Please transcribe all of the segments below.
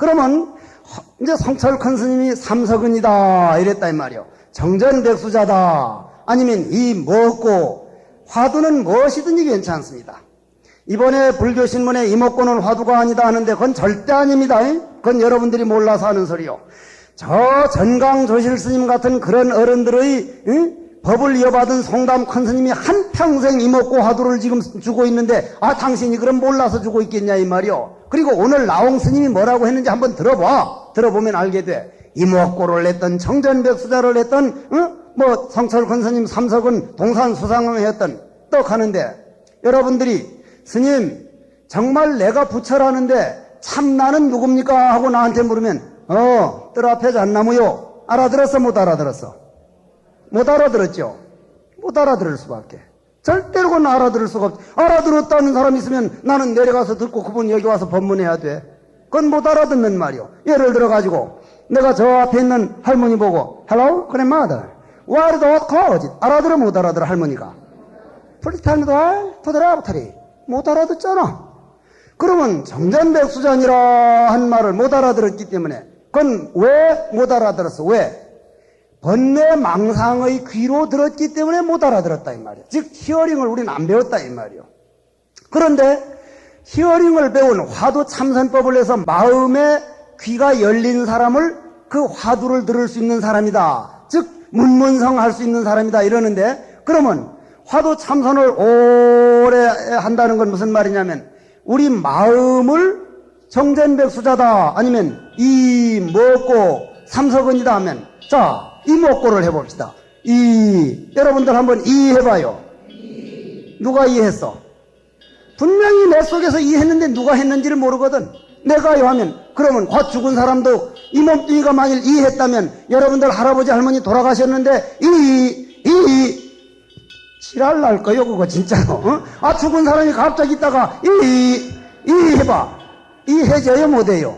그러면 이제 성철 큰 스님이 삼석은이다 이랬다 이 말이요. 정전백수자다 아니면 이 뭐고 화두는 무엇이든지 괜찮습니다. 이번에 불교 신문에 이목구는 화두가 아니다 하는데 그건 절대 아닙니다. 그건 여러분들이 몰라서 하는 소리요. 저 전강조실 스님 같은 그런 어른들의 법을 이어받은 송담 큰 스님이 한평생 이목구 화두를 지금 주고 있는데 당신이 그럼 몰라서 주고 있겠냐 이 말이요. 그리고 오늘 나홍 스님이 뭐라고 했는지 한번 들어봐. 들어보면 알게 돼. 이목구를 냈던 정전백수자를 했던 뭐 성철 큰 스님 삼석은 동산 수상을 했던 떡 하는데 여러분들이 스님 정말 내가 부처라는데 참나는 누굽니까 하고 나한테 물으면 뜰 앞에 잣나무요. 알아들었어 못 알아들었어? 못 알아들었죠. 못 알아들을 수밖에. 절대로 그건 알아들을 수가 없어. 알아들었다는 사람이 있으면 나는 내려가서 듣고 그분 여기 와서 법문해야 돼. 그건 못 알아듣는 말이요. 예를 들어 가지고 내가 저 앞에 있는 할머니 보고 Hello grandmother what is what cause? 알아들어 못 알아들어 할머니가? Please tell me to the laboratory. 못 알아듣잖아. 그러면 정전백수자니라 한 말을 못 알아들었기 때문에 그건 왜 못 알아들었어? 왜? 번뇌망상의 귀로 들었기 때문에 못 알아들었다 이 말이야. 즉 히어링을 우리는 안 배웠다 이 말이요. 그런데 히어링을 배운 화두참선법을 해서 마음의 귀가 열린 사람을 그 화두를 들을 수 있는 사람이다. 즉 문문성할 수 있는 사람이다 이러는데 그러면 화두참선을 오래 한다는 건 무슨 말이냐면 우리 마음을 정전백수자다 아니면 이 먹고 삼석은이다 하면 자 이 먹고를 해봅시다. 여러분들 한번 해봐요. 누가 이해했어? 분명히 내 속에서 이해했는데 누가 했는지를 모르거든. 내가요 하면 그러면 곧 죽은 사람도 이 몸뚱이가 만일 이해했다면 여러분들 할아버지 할머니 돌아가셨는데 지랄 날 거요 그거 진짜로. 죽은 사람이 갑자기 있다가 해봐. 이해져요 못해요?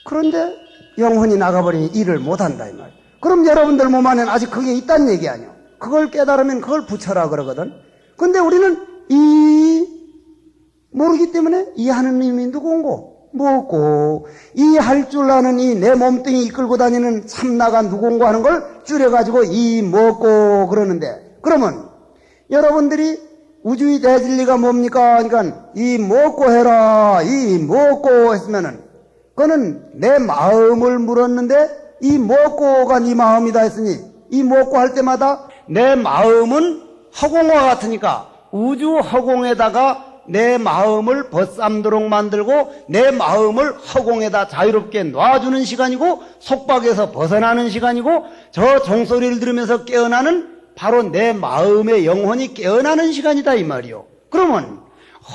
그런데 영혼이 나가버리니 일을 못한다 이 말. 그럼 여러분들 몸 안에는 아직 그게 있다는 얘기 아니요. 그걸 깨달으면 그걸 부처라 그러거든. 근데 우리는 모르기 때문에 이 하느님이 누군고 뭐고 할 줄 아는 내 몸뚱이 이끌고 다니는 참나가 누군고 하는 걸 줄여가지고 뭐고 그러는데 그러면 여러분들이 우주의 대진리가 뭡니까? 그러니까 뭐고 해라 뭐고 했으면은 그거는 내 마음을 물었는데 뭐고가 네 마음이다 했으니 뭐고 할 때마다 내 마음은 허공과 같으니까 우주 허공에다가 내 마음을 벗삼도록 만들고 내 마음을 허공에다 자유롭게 놔주는 시간이고 속박에서 벗어나는 시간이고 저 종소리를 들으면서 깨어나는 바로 내 마음의 영혼이 깨어나는 시간이다 이 말이요. 그러면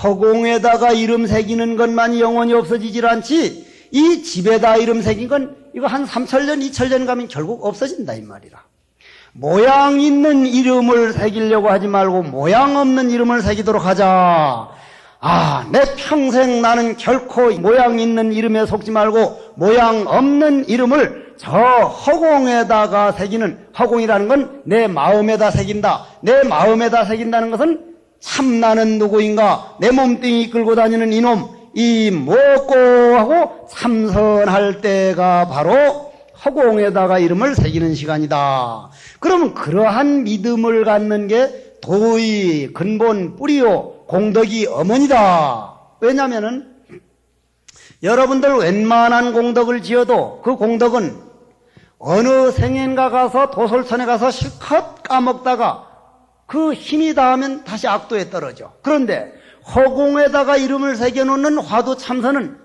허공에다가 이름 새기는 것만이 영혼이 없어지질 않지 이 집에다 이름 새긴 건 이거 한 3,000년 2,000년 가면 결국 없어진다 이 말이라. 모양 있는 이름을 새기려고 하지 말고 모양 없는 이름을 새기도록 하자. 내 평생 나는 결코 모양 있는 이름에 속지 말고 모양 없는 이름을 저 허공에다가 새기는 허공이라는 건 내 마음에다 새긴다. 내 마음에다 새긴다는 것은 참나는 누구인가? 내 몸뚱이 이끌고 다니는 이놈 뭐고 하고 참선할 때가 바로 허공에다가 이름을 새기는 시간이다. 그러면 그러한 믿음을 갖는 게 도의 근본 뿌리요 공덕이 어머니다. 왜냐하면은 여러분들 웬만한 공덕을 지어도 그 공덕은 어느 생엔가 가서 도솔천에 가서 실컷 까먹다가 그 힘이 닿으면 다시 악도에 떨어져. 그런데 허공에다가 이름을 새겨놓는 화두참선은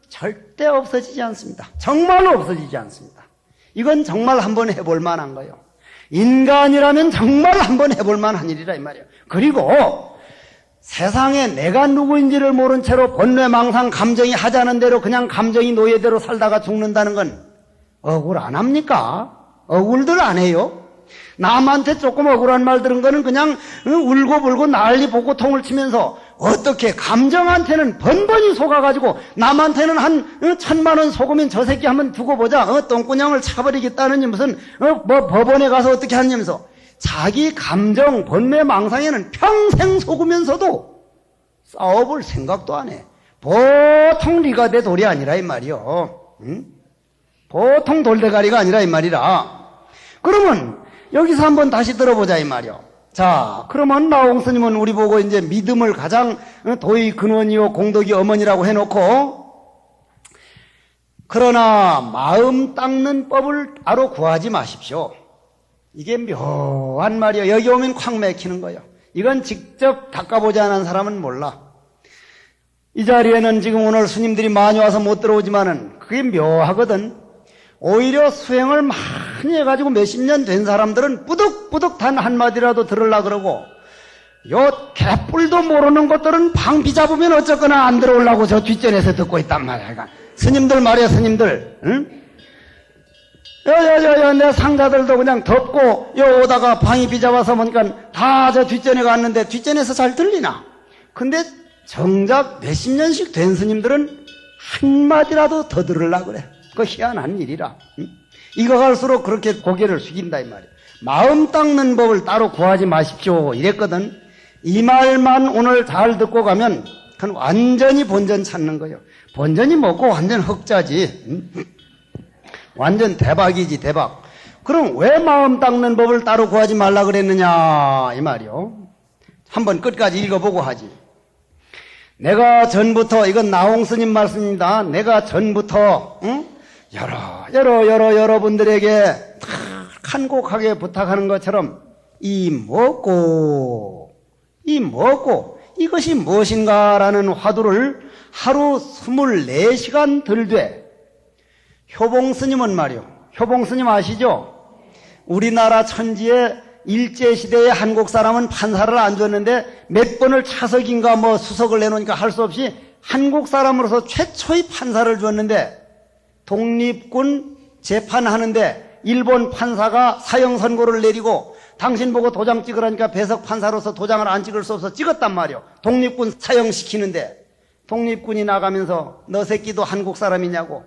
절대 없어지지 않습니다. 정말로 없어지지 않습니다. 이건 정말 한번 해볼 만한 거예요. 인간이라면 정말 한번 해볼 만한 일이라 이 말이에요. 그리고 세상에 내가 누구인지를 모른 채로 번뇌망상 감정이 하자는 대로 그냥 감정이 노예대로 살다가 죽는다는 건 억울 안 합니까? 억울들 안 해요? 남한테 조금 억울한 말 들은 거는 그냥 울고 불고 난리 보고통을 치면서 어떻게 감정한테는 번번이 속아가지고 남한테는 한 1,000만 원 속으면 저 새끼 한번 두고 보자 똥꾸녕을 차버리겠다느니 무슨 법원에 가서 어떻게 하냐면서 자기 감정 번뇌망상에는 평생 속으면서도 싸워볼 생각도 안 해. 보통 리가대 돌이 아니라 이 말이요. 응? 보통 돌대가리가 아니라 이 말이라. 그러면 여기서 한번 다시 들어보자 이 말이요. 자, 그러면 나홍 스님은 우리 보고 이제 믿음을 가장 도의 근원이요 공덕이 어머니라고 해놓고, 그러나 마음 닦는 법을 따로 구하지 마십시오. 이게 묘한 말이요. 여기 오면 콱 맥히는 거예요. 이건 직접 닦아보지 않은 사람은 몰라. 이 자리에는 지금 오늘 스님들이 많이 와서 못 들어오지만은 그게 묘하거든. 오히려 수행을 많이 해가지고 몇십 년 된 사람들은 뿌득뿌득 단 한마디라도 들으려고 그러고, 요 개뿔도 모르는 것들은 방비 잡으면 어쨌거나 안 들어오려고 저 뒷전에서 듣고 있단 말이야. 그러니까 스님들 말이야, 스님들. 응? 내 상자들도 그냥 덮고 요 오다가 방이 비잡아서 보니까 다 저 뒷전에 갔는데 뒷전에서 잘 들리나? 근데 정작 몇십 년씩 된 스님들은 한마디라도 더 들으려고 그래. 그거 희한한 일이라. 응? 이거 갈수록 그렇게 고개를 숙인다 이 말이야. 마음 닦는 법을 따로 구하지 마십시오 이랬거든. 이 말만 오늘 잘 듣고 가면 그건 완전히 본전 찾는 거예요. 본전이 뭐고 완전 흑자지. 응? 완전 대박이지 대박. 그럼 왜 마음 닦는 법을 따로 구하지 말라 그랬느냐 이 말이요. 한번 끝까지 읽어보고 하지. 내가 전부터, 이건 나홍 스님 말씀입니다. 내가 전부터 여러분들에게 간곡하게 부탁하는 것처럼 이 먹고 이것이 무엇인가라는 화두를 하루 24시간 들되, 효봉 스님은 말이요. 효봉 스님 아시죠? 우리나라 천지에 일제시대에 한국 사람은 판사를 안 줬는데 몇 번을 차석인가 뭐 수석을 내놓으니까 할 수 없이 한국 사람으로서 최초의 판사를 줬는데, 독립군 재판하는데 일본 판사가 사형 선고를 내리고 당신 보고 도장 찍으라니까 배석 판사로서 도장을 안 찍을 수 없어 찍었단 말이요. 독립군 사형시키는데 독립군이 나가면서 너 새끼도 한국 사람이냐고.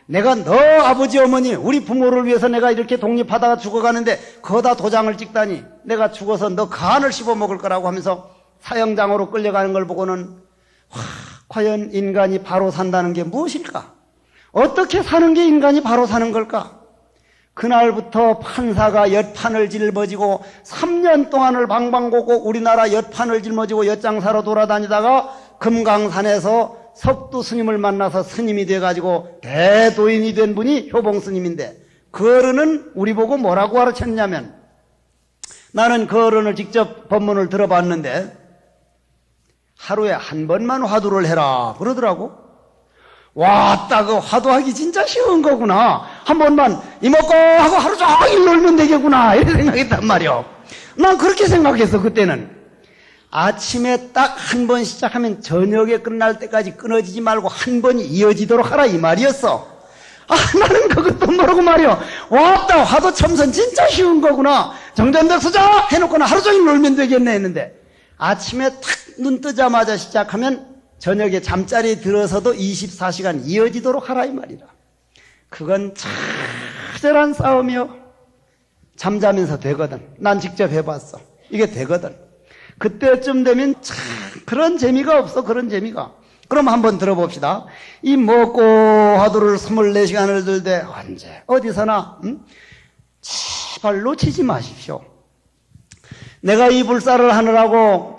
내가 너 아버지 어머니 우리 부모를 위해서 내가 이렇게 독립하다가 죽어가는데 거다 도장을 찍다니 내가 죽어서 너 간을 씹어먹을 거라고 하면서 사형장으로 끌려가는 걸 보고는 과연 인간이 바로 산다는 게 무엇일까? 어떻게 사는 게 인간이 바로 사는 걸까? 그날부터 판사가 엿판을 짊어지고 3년 동안을 방방곡곡 우리나라 엿판을 짊어지고 엿장사로 돌아다니다가 금강산에서 석두 스님을 만나서 스님이 돼가지고 대도인이 된 분이 효봉 스님인데, 그 어른은 우리 보고 뭐라고 가르쳤냐면, 나는 그 어른을 직접 법문을 들어봤는데 하루에 한 번만 화두를 해라 그러더라고. 왔다, 그 화두하기 진짜 쉬운 거구나. 한 번만 이먹고 하고 하루 종일 놀면 되겠구나 이렇게 생각했단 말이요. 난 그렇게 생각했어. 그때는 아침에 딱 한 번 시작하면 저녁에 끝날 때까지 끊어지지 말고 한 번이 이어지도록 하라 이 말이었어. 나는 그것도 모르고 말이요. 왔다, 화두 첨선 진짜 쉬운 거구나. 정전백 수자 해놓고는 하루 종일 놀면 되겠네 했는데, 아침에 탁 눈 뜨자마자 시작하면 저녁에 잠자리에 들어서도 24시간 이어지도록 하라 이 말이라. 그건 처절한 싸움이요. 잠자면서 되거든. 난 직접 해봤어. 이게 되거든. 그때쯤 되면 참 그런 재미가 없어. 그런 재미가. 그럼 한번 들어봅시다. 이 먹고 화두를 24시간을 들되 언제 어디서나 제발 놓치지 마십시오. 내가 이 불사를 하느라고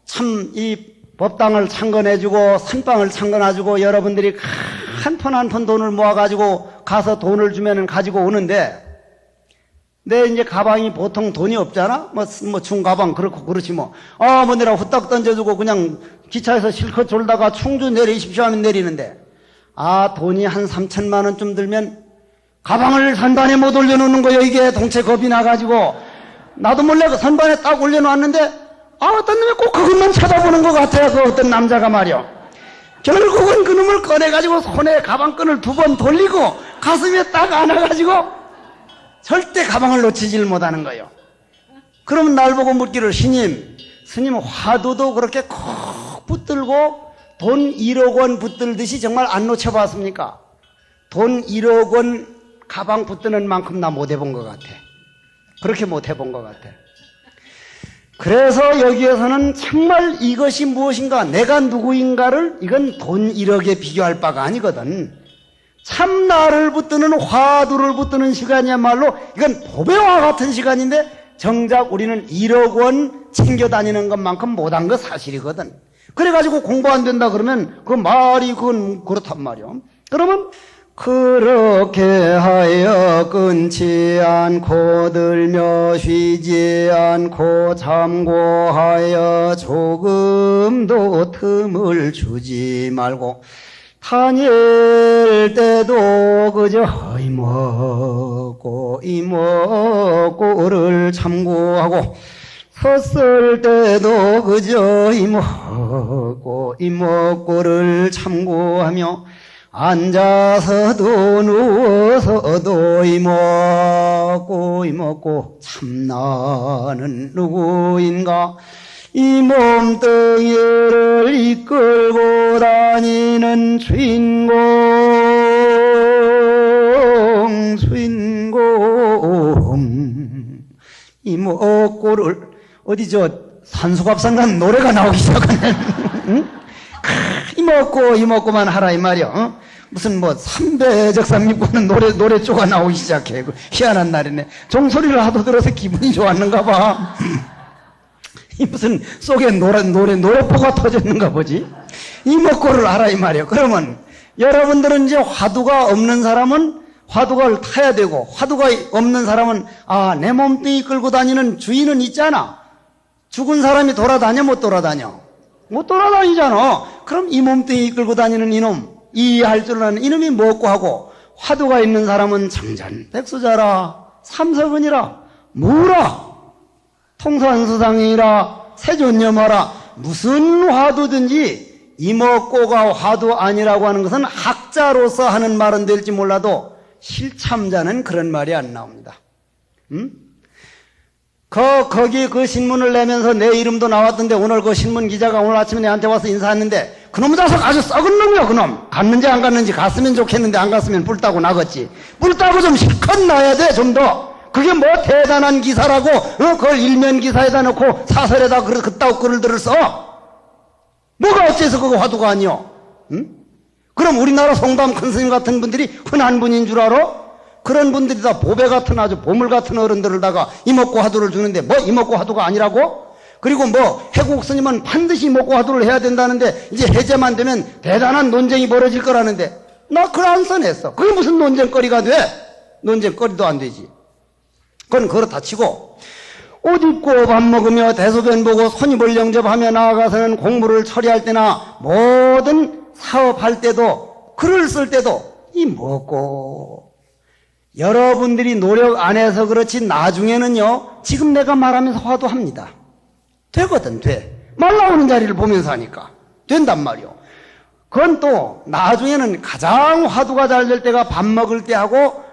참 이 법당을 창건해주고 선방을 창건해주고 여러분들이 한 푼 한 푼 돈을 모아가지고 가서 돈을 주면은 가지고 오는데, 내 이제 가방이 보통 돈이 없잖아? 뭐 중가방 그렇고 그렇지 뭐. 뭐 내가 후딱 던져주고 그냥 기차에서 실컷 졸다가 충주 내리십시오 하면 내리는데, 돈이 한 3천만 원쯤 들면 가방을 선반에 못 올려놓는 거예요. 이게 동체 겁이 나가지고. 나도 몰래 그 선반에 딱 올려놓았는데, 어떤 놈이 꼭 그것만 쳐다보는 것 같아요. 그 어떤 남자가 말이요. 결국은 그 놈을 꺼내가지고 손에 가방끈을 2번 돌리고 가슴에 딱 안아가지고 절대 가방을 놓치질 못하는 거예요. 그러면 날 보고 묻기를, 스님 화두도 그렇게 콕 붙들고 돈 1억 원 붙들듯이 정말 안 놓쳐봤습니까? 돈 1억 원 가방 붙드는 만큼 나 못 해본 것 같아. 그렇게 못 해본 것 같아. 그래서 여기에서는 정말 이것이 무엇인가, 내가 누구인가를 이건 돈 1억에 비교할 바가 아니거든. 참 나를 붙드는 화두를 붙드는 시간이야말로 이건 보배와 같은 시간인데 정작 우리는 1억 원 챙겨 다니는 것만큼 못한 거 사실이거든. 그래가지고 공부 안 된다 그러면 그 말이 그건 그렇단 말이야. 그러면 그렇게 하여 끊지 않고 들며 쉬지 않고 참고하여 조금도 틈을 주지 말고 다닐 때도 그저 이먹고를 참고하고 섰을 때도 그저 이먹고를 참고하며 앉아서도 누워서도 이먹고 참 나는 누구인가, 이 몸뚱이를 이끌고 다니는 주인공 이먹고를 어디 저 산소갑산 간 노래가 나오기 시작하네. 응? 이먹고만 하라 이 말이야. 무슨 뭐 삼배적삼 입고는 노래 쪼가 나오기 시작해. 그 희한한 날이네. 종소리를 하도 들어서 기분이 좋았는가 봐. 이 무슨 속에 노래포가 터졌는가 보지. 이먹고를 하라 이 말이야. 그러면 여러분들은 이제 화두가 없는 사람은 화두를 타야 되고, 화두가 없는 사람은 내 몸뚱이 끌고 다니는 주인은 있잖아. 죽은 사람이 돌아다녀 못 돌아다녀? 못 돌아다니잖아. 그럼 이 몸뚱이 끌고 다니는 이놈, 이해할 줄 아는 이놈이 뭐고 하고, 화두가 있는 사람은 정전백수자라, 삼석은이라, 무라, 통산수상이라, 세존념하라, 무슨 화두든지 이먹고가 화두 아니라고 하는 것은 학자로서 하는 말은 될지 몰라도 실참자는 그런 말이 안 나옵니다. 거기 그 신문을 내면서 내 이름도 나왔던데, 오늘 그 신문 기자가 오늘 아침에 내한테 와서 인사했는데, 그놈 자석 아주 썩은 놈이야, 그놈. 갔는지 안 갔는지, 갔으면 좋겠는데 안 갔으면 뿔 따고 나겠지. 뿔 따고 좀 실컷 나야 돼, 좀 더. 그게 뭐 대단한 기사라고, 그걸 일면 기사에다 넣고 사설에다 그따구 글을 써? 뭐가 어째서 그거 화두가 아니여? 그럼 우리나라 송담 큰 스님 같은 분들이 흔한 분인 줄 알아? 그런 분들이 다 보배 같은 아주 보물 같은 어른들을다가 이먹고 화두를 주는데 뭐 이먹고 화두가 아니라고? 그리고 뭐 해국 스님은 반드시 이먹고 화두를 해야 된다는데 이제 해제만 되면 대단한 논쟁이 벌어질 거라는데 나 글 안 써냈어. 그게 무슨 논쟁거리가 돼? 논쟁거리도 안 되지. 그건 그렇다 치고 옷 입고 밥 먹으며 대소변 보고 손님을 영접하며 나아가서는 공부를 처리할 때나 모든 사업할 때도 글을 쓸 때도 이 먹고 여러분들이 노력 안 해서 그렇지 나중에는요 지금 내가 말하면서 화두합니다. 되거든 돼. 말 나오는 자리를 보면서 하니까 된단 말이요. 그건 또 나중에는 가장 화두가 잘 될 때가 밥 먹을 때 하고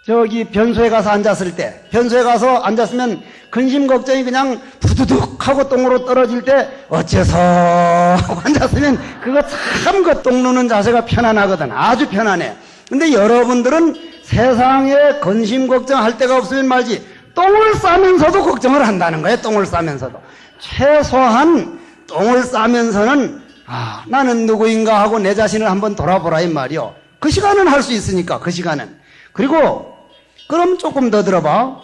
저기 변소에 가서 앉았을 때, 변소에 가서 앉았으면 근심 걱정이 그냥 부두둑 하고 똥으로 떨어질 때 어째서 하고 앉았으면 그거 참 그 똥 누는 자세가 편안하거든. 아주 편안해. 근데 여러분들은 세상에 근심 걱정할 데가 없으면 말지 똥을 싸면서도 걱정을 한다는 거예요. 똥을 싸면서도. 최소한 똥을 싸면서는 나는 누구인가 하고 내 자신을 한번 돌아보라 이 말이요. 그 시간은 할 수 있으니까 그 시간은. 그리고 그럼 조금 더 들어봐.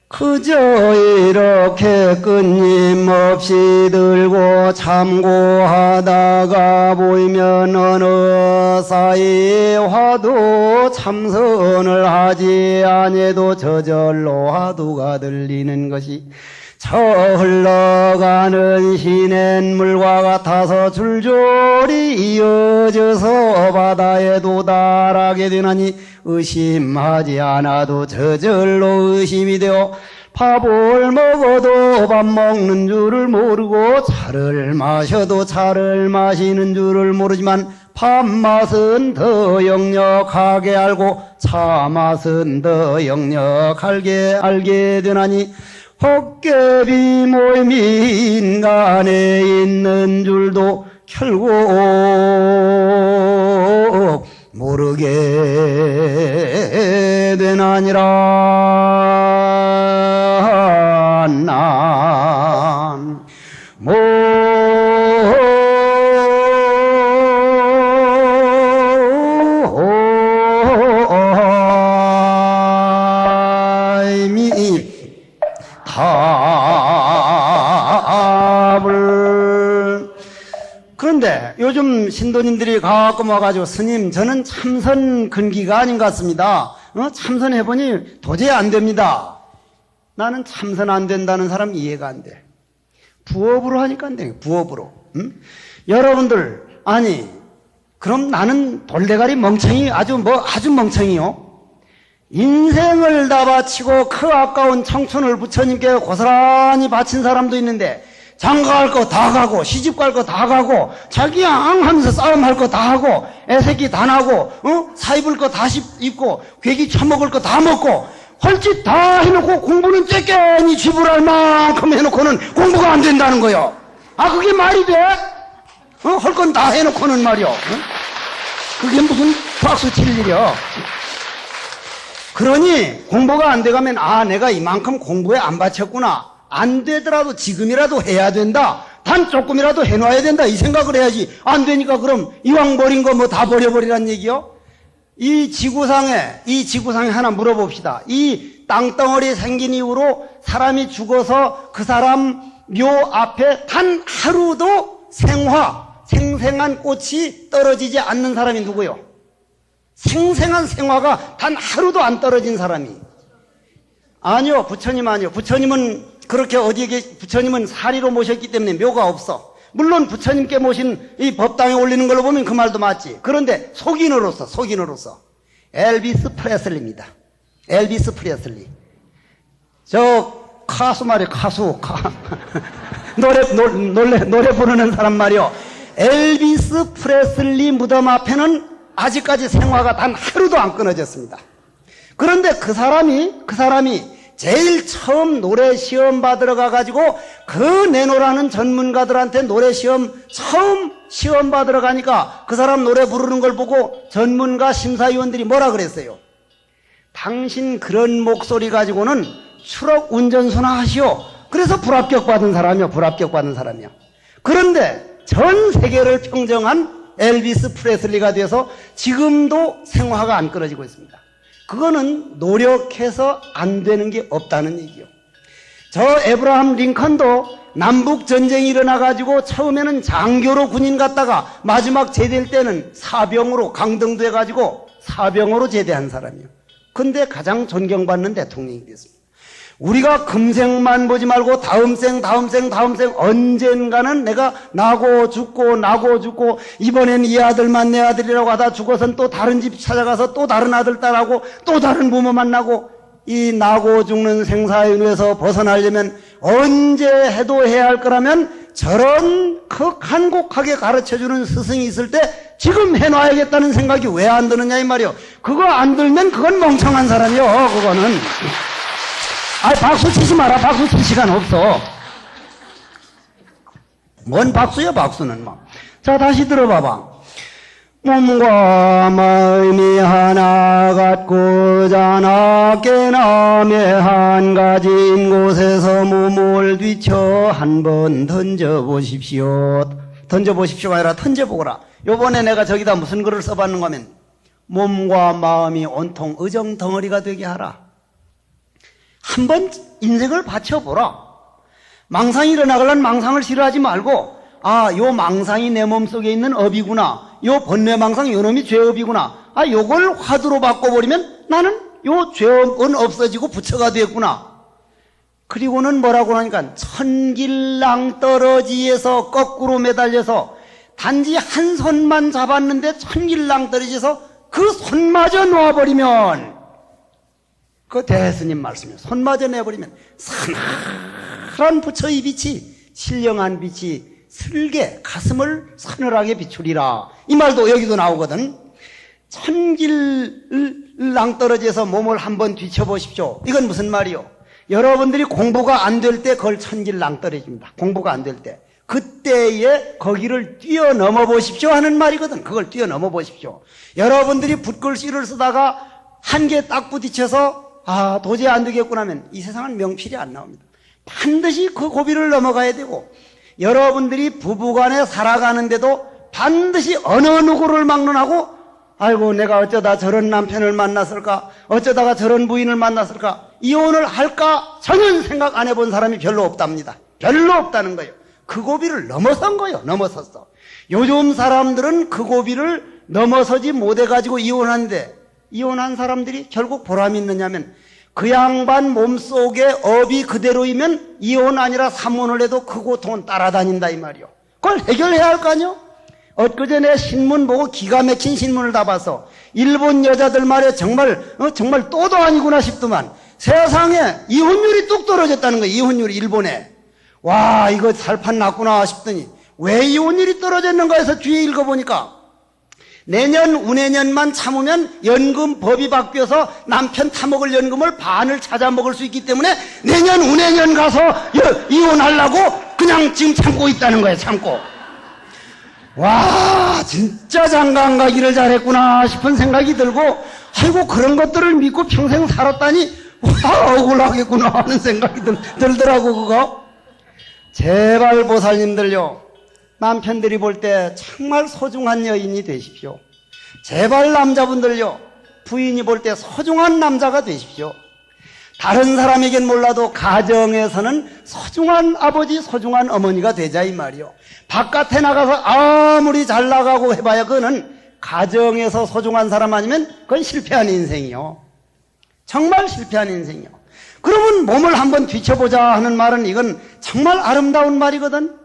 그저 이렇게 끊임없이 들고 참고하다가 보이면 어느 사이 화두 참선을 하지 아니해도 저절로 화두가 들리는 것이 저 흘러가는 시냇물과 같아서 줄줄이 이어져서 바다에 도달하게 되나니 의심하지 않아도 저절로 의심이 되어 밥을 먹어도 밥 먹는 줄을 모르고 차를 마셔도 차를 마시는 줄을 모르지만 밥맛은 더 역력하게 알고 차맛은 더 역력하게 알게 되나니 헛개비 모임이 인간에 있는 줄도 결국 모르게 되나니라. 만남 답을. 그런데 요즘 신도님들이 가끔 와가지고 스님 저는 참선 근기가 아닌 것 같습니다. 참선해보니 도저히 안 됩니다. 나는 참선 안 된다는 사람 이해가 안 돼. 부업으로 하니까 안 돼. 부업으로. 응? 여러분들 아니 그럼 나는 돌대가리 멍청이 아주 멍청이요. 인생을 다 바치고 그 아까운 청춘을 부처님께 고스란히 바친 사람도 있는데 장가갈 거 다 가고 시집 갈 거 다 가고 자기 앙 하면서 싸움할 거 다 하고 애새끼 다 나고 사 입을 거 다 입고 괴기 처먹을 거 다 먹고 헐짓 다 해놓고 공부는 쬐깨니 쥐불할 만큼 해놓고는 공부가 안 된다는 거요. 아 그게 말이 돼? 할 건 다 해놓고는 말이요. 그게 무슨 박수 칠 일이요. 그러니 공부가 안 돼가면 아 내가 이만큼 공부에 안 바쳤구나. 안 되더라도 지금이라도 해야 된다. 단 조금이라도 해놔야 된다. 이 생각을 해야지. 안 되니까 그럼 이왕 버린 거 뭐 다 버려버리란 얘기요? 이 지구상에 하나 물어봅시다. 이 땅덩어리 생긴 이후로 사람이 죽어서 그 사람 묘 앞에 단 하루도 생생한 꽃이 떨어지지 않는 사람이 누구요? 생생한 생화가 단 하루도 안 떨어진 사람이. 아니요, 부처님 아니요. 부처님은 그렇게 부처님은 사리로 모셨기 때문에 묘가 없어. 물론 부처님께 모신 이 법당에 올리는 걸로 보면 그 말도 맞지. 그런데 속인으로서 엘비스 프레슬리입니다. 엘비스 프레슬리. 저 가수 말이야, 가수. 노래 부르는 사람 말이요. 엘비스 프레슬리 무덤 앞에는 아직까지 생화가 단 하루도 안 끊어졌습니다. 그런데 그 사람이 제일 처음 노래 시험 받으러 가가지고 그 내노라는 전문가들한테 노래 시험 처음 시험 받으러 가니까 그 사람 노래 부르는 걸 보고 전문가 심사위원들이 뭐라 그랬어요? 당신 그런 목소리 가지고는 추록 운전수나 하시오. 그래서 불합격 받은 사람이요. 그런데 전 세계를 평정한 엘비스 프레슬리가 돼서 지금도 생화가 안 끊어지고 있습니다. 그거는 노력해서 안 되는 게 없다는 얘기요. 저 에브라함 링컨도 남북 전쟁이 일어나가지고 처음에는 장교로 군인 갔다가 마지막 제대할 때는 사병으로 강등돼 가지고 사병으로 제대한 사람이요. 근데 가장 존경받는 대통령이 됐습니다. 우리가 금생만 보지 말고 다음 생 언젠가는 내가 나고 죽고 이번엔 이 아들만 내 아들이라고 하다 죽어선 또 다른 집 찾아가서 또 다른 아들 딸하고 또 다른 부모 만나고 이 나고 죽는 생사윤회에서 벗어나려면 언제 해도 해야 할 거라면 저런 간곡하게 가르쳐주는 스승이 있을 때 지금 해놔야겠다는 생각이 왜 안 드느냐 이 말이요. 그거 안 들면 그건 멍청한 사람이요. 그거는. 박수 치지 마라. 박수 칠 시간 없어. 뭔 박수야, 박수는 막. 자, 다시 들어봐봐. 몸과 마음이 하나 같고자 낮게 남의 한 가지인 곳에서 몸을 뒤쳐 한번 던져보십시오. 던져보십시오가 아니라 던져보거라. 요번에 내가 저기다 무슨 글을 써봤는가 하면 몸과 마음이 온통 의정 덩어리가 되게 하라. 한번 인생을 바쳐보라. 망상이 일어나려면 망상을 싫어하지 말고 요 망상이 내 몸속에 있는 업이구나. 요 번뇌망상 요놈이 죄업이구나. 요걸 화두로 바꿔버리면 나는 요 죄업은 없어지고 부처가 되었구나. 그리고는 뭐라고 하니까 천길낭떠러지에서 거꾸로 매달려서 단지 한 손만 잡았는데 천길낭떠러지에서 그 손마저 놓아버리면 그 대스님 말씀이에요. 손마저 내버리면 서늘한 부처의 빛이 신령한 빛이 슬게 가슴을 서늘하게 비추리라. 이 말도 여기도 나오거든. 천길낭떠러지에서 몸을 한번 뒤쳐보십시오. 이건 무슨 말이요? 여러분들이 공부가 안 될 때 그걸 천길낭떠러지입니다. 공부가 안 될 때. 그때에 거기를 뛰어넘어 보십시오 하는 말이거든. 그걸 뛰어넘어 보십시오. 여러분들이 붓글씨를 쓰다가 한 개 딱 부딪혀서 도저히 안 되겠구나 하면 이 세상은 명필이 안 나옵니다. 반드시 그 고비를 넘어가야 되고, 여러분들이 부부간에 살아가는데도 반드시 어느 누구를 막론하고 아이고 내가 어쩌다 저런 남편을 만났을까, 어쩌다가 저런 부인을 만났을까, 이혼을 할까 전혀 생각 안 해본 사람이 별로 없답니다. 별로 없다는 거예요. 그 고비를 넘어선 거예요. 넘어섰어. 요즘 사람들은 그 고비를 넘어서지 못해가지고 이혼하는데, 이혼한 사람들이 결국 보람이 있느냐면 그 양반 몸속에 업이 그대로이면 이혼 아니라 삼혼을 해도 그 고통은 따라다닌다 이 말이요. 그걸 해결해야 할 거 아니요. 엊그제 내 신문 보고 기가 막힌 신문을 다 봐서 일본 여자들 말에 정말 또도 아니구나 싶더만, 세상에 이혼율이 뚝 떨어졌다는 거예요. 이혼율이 일본에. 와, 이거 살판 났구나 싶더니 왜 이혼율이 떨어졌는가 해서 뒤에 읽어보니까 내년 운해년만 참으면 연금 법이 바뀌어서 남편 타먹을 연금을 반을 찾아 먹을 수 있기 때문에 내년 운해년 가서 이혼하려고 그냥 지금 참고 있다는 거예요. 참고. 와, 진짜 장가 가기를 잘했구나 싶은 생각이 들고, 아이고 그런 것들을 믿고 평생 살았다니 와 억울하겠구나 하는 생각이 들더라고. 그거 제발 보살님들요, 남편들이 볼 때 정말 소중한 여인이 되십시오. 제발 남자분들요, 부인이 볼 때 소중한 남자가 되십시오. 다른 사람에겐 몰라도 가정에서는 소중한 아버지, 소중한 어머니가 되자 이 말이요. 바깥에 나가서 아무리 잘 나가고 해봐야 그거는 가정에서 소중한 사람 아니면 그건 실패한 인생이요. 정말 실패한 인생이요. 그러면 몸을 한번 뒤쳐보자 하는 말은 이건 정말 아름다운 말이거든.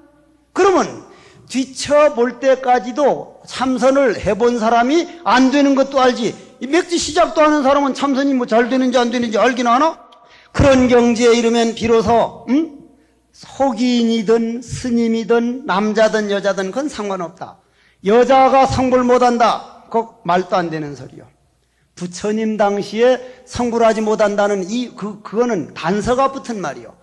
그러면 뒤쳐볼 때까지도 참선을 해본 사람이 안 되는 것도 알지, 이 맥주 시작도 하는 사람은 참선이 뭐 잘 되는지 안 되는지 알긴 하나? 그런 경지에 이르면 비로소 속인이든 스님이든 남자든 여자든 그건 상관없다. 여자가 성불 못한다, 그거 말도 안 되는 소리요. 부처님 당시에 성불 하지 못한다는 그거는 단서가 붙은 말이요.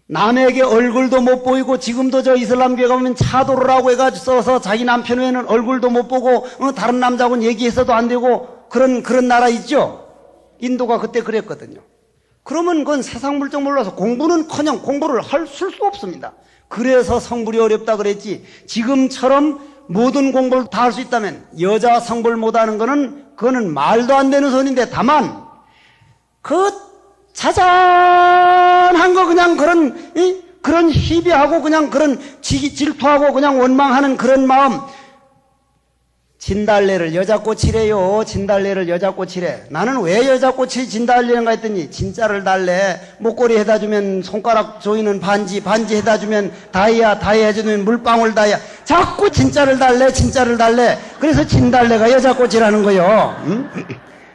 남에게 얼굴도 못 보이고, 지금도 저 이슬람교에 가면 차도르라고 해가지고 써서 자기 남편 외에는 얼굴도 못 보고 다른 남자하고는 얘기해서도 안 되고 그런 나라 있죠. 인도가 그때 그랬거든요. 그러면 그건 세상 물정 몰라서 공부는커녕 공부를 할 수 없습니다. 그래서 성불이 어렵다 그랬지, 지금처럼 모든 공부를 다 할 수 있다면 여자 성불 못하는 그거는 말도 안 되는 소리인데, 다만 그 자잘한 거 그냥 그런 희비하고 그냥 그런 질투하고 그냥 원망하는 그런 마음, 진달래를 여자꽃이래요. 진달래를 여자꽃이래. 나는 왜 여자꽃이 진달래인가 했더니, 진짜를 달래, 목걸이 해다 주면 손가락 조이는 반지 해다 주면 다이아 해주면 물방울 다이아, 자꾸 진짜를 달래. 그래서 진달래가 여자꽃이라는 거요. 응?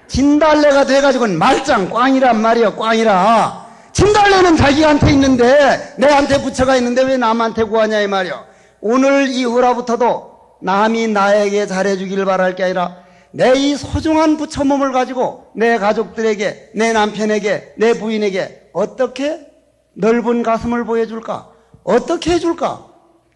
진달래가 돼가지고는 말짱 꽝이란 말이요. 꽝이라. 진달래는 자기한테 있는데, 내한테 부처가 있는데 왜 남한테 구하냐 이 말이요. 오늘 이후로부터도 남이 나에게 잘해주길 바랄 게 아니라 내 이 소중한 부처 몸을 가지고 내 가족들에게, 내 남편에게, 내 부인에게 어떻게 넓은 가슴을 보여줄까? 어떻게 해줄까?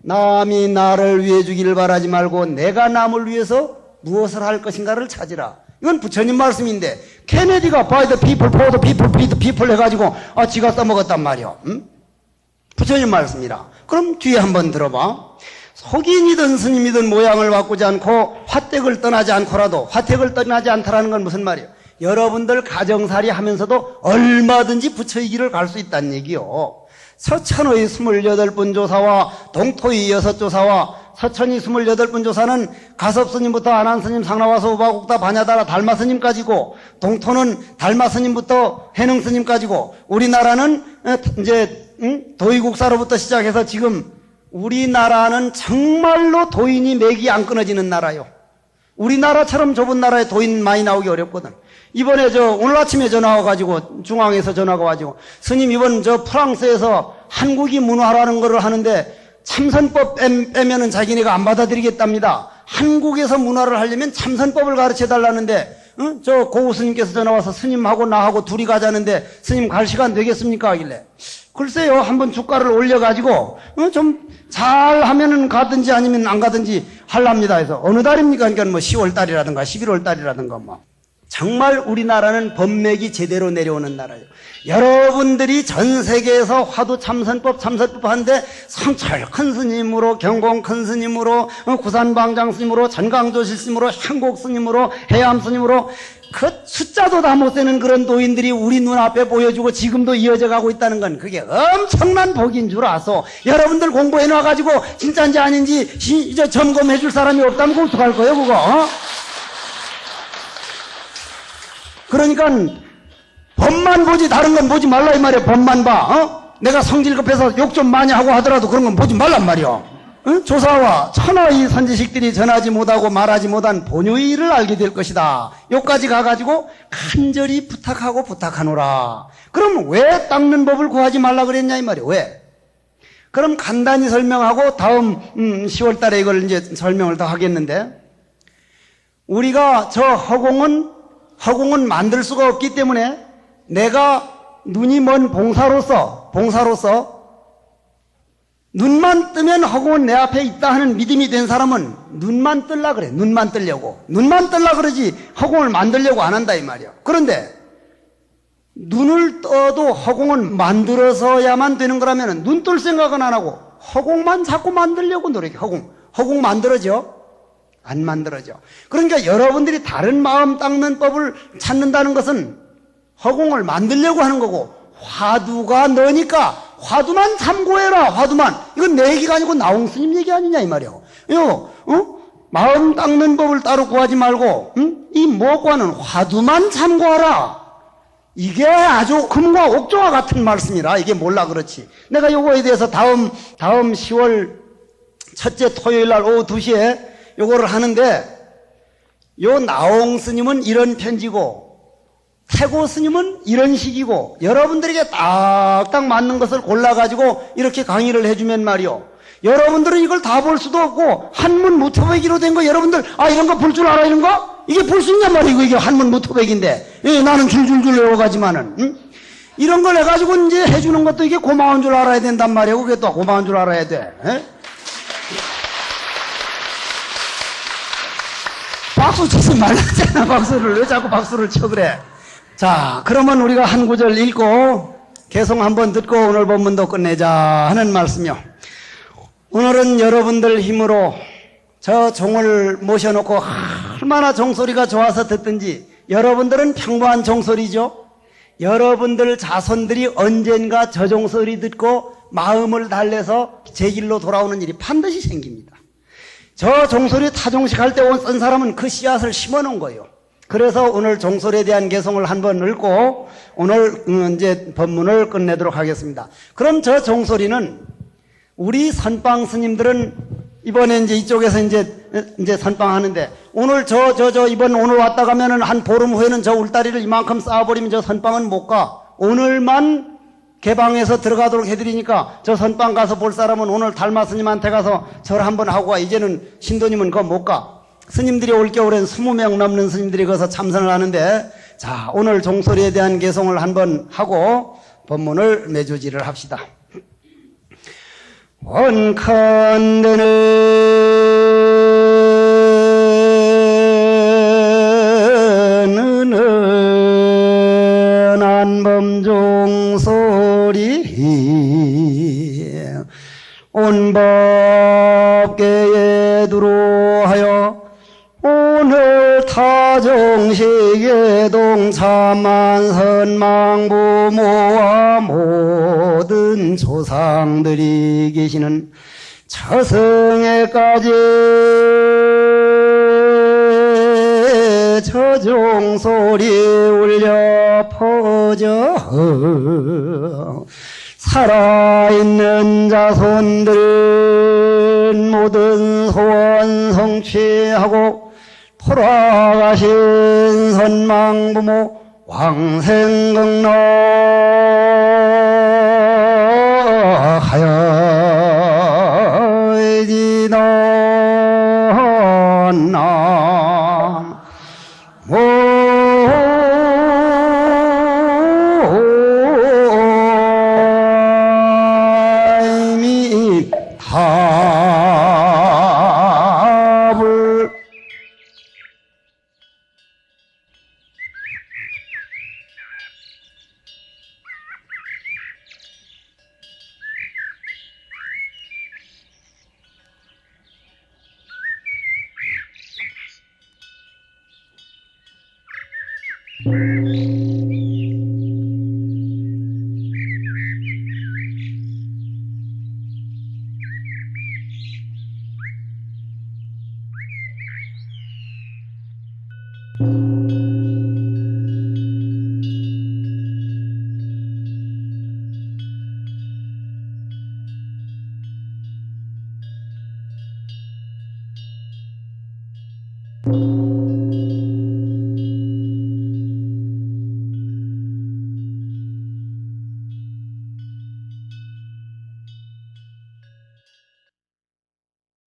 남이 나를 위해 주기를 바라지 말고 내가 남을 위해서 무엇을 할 것인가를 찾으라. 이건 부처님 말씀인데, 케네디가 by the people, for the people, be the people 해가지고 지가 써먹었단 말이야. 응? 부처님 말씀이라. 그럼 뒤에 한번 들어봐. 속인이든 스님이든 모양을 바꾸지 않고 화택을 떠나지 않고라도, 화택을 떠나지 않다라는 건 무슨 말이에요? 여러분들 가정살이 하면서도 얼마든지 부처의 길을 갈 수 있다는 얘기요. 서천의 28분 조사와 동토의 6조사와 서천이 28분 조사는 가섭스님부터 안한스님, 상나와서 우바국다 바냐다라 달마스님까지고, 동토는 달마스님부터 해능스님까지고, 우리나라는 이제 도의국사로부터 시작해서 지금 우리나라는 정말로 도인이 맥이 안 끊어지는 나라요. 우리나라처럼 좁은 나라에 도인 많이 나오기 어렵거든. 이번에 오늘 아침에 전화 와가지고, 중앙에서 전화가 와가지고, 스님 이번 프랑스에서 한국이 문화라는 거를 하는데 참선법 빼면은 자기네가 안 받아들이겠답니다. 한국에서 문화를 하려면 참선법을 가르쳐 달라는데, 고우 스님께서 전화 와서 스님하고 나하고 둘이 가자는데 스님 갈 시간 되겠습니까? 하길래, 글쎄요, 한번 주가를 올려가지고 좀 잘하면은 가든지 아니면 안 가든지 할랍니다 해서, 어느 달입니까? 그러니까 10월 달이라든가 11월 달이라든가 정말 우리나라는 법맥이 제대로 내려오는 나라예요. 여러분들이 전 세계에서 화두 참선법 하는데 성철 큰 스님으로, 경공 큰 스님으로, 구산방장 스님으로, 전강조실 스님으로, 향곡 스님으로, 해암 스님으로 그 숫자도 다 못 세는 그런 도인들이 우리 눈앞에 보여주고 지금도 이어져 가고 있다는 건 그게 엄청난 복인 줄 아소. 여러분들 공부해 놔가지고 진짜인지 아닌지 이제 점검해 줄 사람이 없다면 그거 어떡할 거예요 그거? 그러니까 법만 보지 다른 건 보지 말라 이 말이야. 법만 봐. 내가 성질 급해서 욕 좀 많이 하고 하더라도 그런 건 보지 말란 말이야. 조사와 천하의 선지식들이 전하지 못하고 말하지 못한 본유의 일을 알게 될 것이다. 여기까지 가가지고 간절히 부탁하노라. 그럼 왜 닦는 법을 구하지 말라 그랬냐 이 말이야. 왜? 그럼 간단히 설명하고 다음 10월 달에 이걸 이제 설명을 더 하겠는데, 우리가 저 허공은 만들 수가 없기 때문에 내가 눈이 먼 봉사로서 눈만 뜨면 허공은 내 앞에 있다 하는 믿음이 된 사람은 눈만 뜰라 그래. 눈만 뜨려고 그러지 허공을 만들려고 안 한다 이 말이야. 그런데 눈을 떠도 허공은 만들어서야만 되는 거라면 눈 뜰 생각은 안 하고 허공만 자꾸 만들려고 노력해. 허공 만들어져? 안 만들어져. 그러니까 여러분들이 다른 마음 닦는 법을 찾는다는 것은 허공을 만들려고 하는 거고, 화두가 너니까 화두만 참고해라. 화두만. 이건 내 얘기가 아니고 나홍 스님 얘기 아니냐 이 말이야. 마음 닦는 법을 따로 구하지 말고 이 모과는 화두만 참고하라. 이게 아주 금과 옥조와 같은 말씀이라 이게 몰라 그렇지. 내가 요거에 대해서 다음 10월 첫째 토요일 날 오후 2시에 요거를 하는데, 요 나홍 스님은 이런 편지고 태고 스님은 이런 식이고, 여러분들에게 딱딱 맞는 것을 골라가지고 이렇게 강의를 해주면 말이요, 여러분들은 이걸 다 볼 수도 없고 한문 무토백이로 된 거 여러분들 이런 거 볼 줄 알아? 이런 거? 이게 볼 수 있냔 말이야. 이게 한문 무토백인데 나는 줄줄줄 외워가지만은 이런 걸 해가지고 이제 해주는 것도 이게 고마운 줄 알아야 된단 말이야. 그게 또 고마운 줄 알아야 돼. 박수 치지 말라잖아. 박수를 왜 자꾸 박수를 쳐 그래. 자, 그러면 우리가 한 구절 읽고 개성 한번 듣고 오늘 본문도 끝내자 하는 말씀이요. 오늘은 여러분들 힘으로 저 종을 모셔놓고 얼마나 종소리가 좋아서 듣든지, 여러분들은 평범한 종소리죠. 여러분들 자손들이 언젠가 저 종소리 듣고 마음을 달래서 제 길로 돌아오는 일이 반드시 생깁니다. 저 종소리 타종식 할 때 온 사람은 그 씨앗을 심어 놓은 거예요. 그래서 오늘 종소리에 대한 개성을 한번 읽고 오늘 이제 법문을 끝내도록 하겠습니다. 그럼 저 종소리는 우리 선방 스님들은 이번에 이제 이쪽에서 이제 선방하는데, 오늘 이번 오늘 왔다 가면은 한 보름 후에는 저 울다리를 이만큼 쌓아버리면 저 선방은 못 가. 오늘만 개방해서 들어가도록 해드리니까 저 선방 가서 볼 사람은 오늘 달마 스님한테 가서 절 한번 하고 가. 이제는 신도님은 그거 못 가. 스님들이 올겨울엔 20명 넘는 스님들이 거기서 참선을 하는데, 자, 오늘 종소리에 대한 개송을 한번 하고 법문을 매주지를 합시다. 원컨대는 안범종소리 온법계에 두루하여 오늘 타종식에 동참한 선망부모와 모든 조상들이 계시는 처승에까지 저종소리 울려 퍼져 살아있는 자손들은 모든 소원 성취하고 돌아가신 선망부모 왕생극락하여이디나나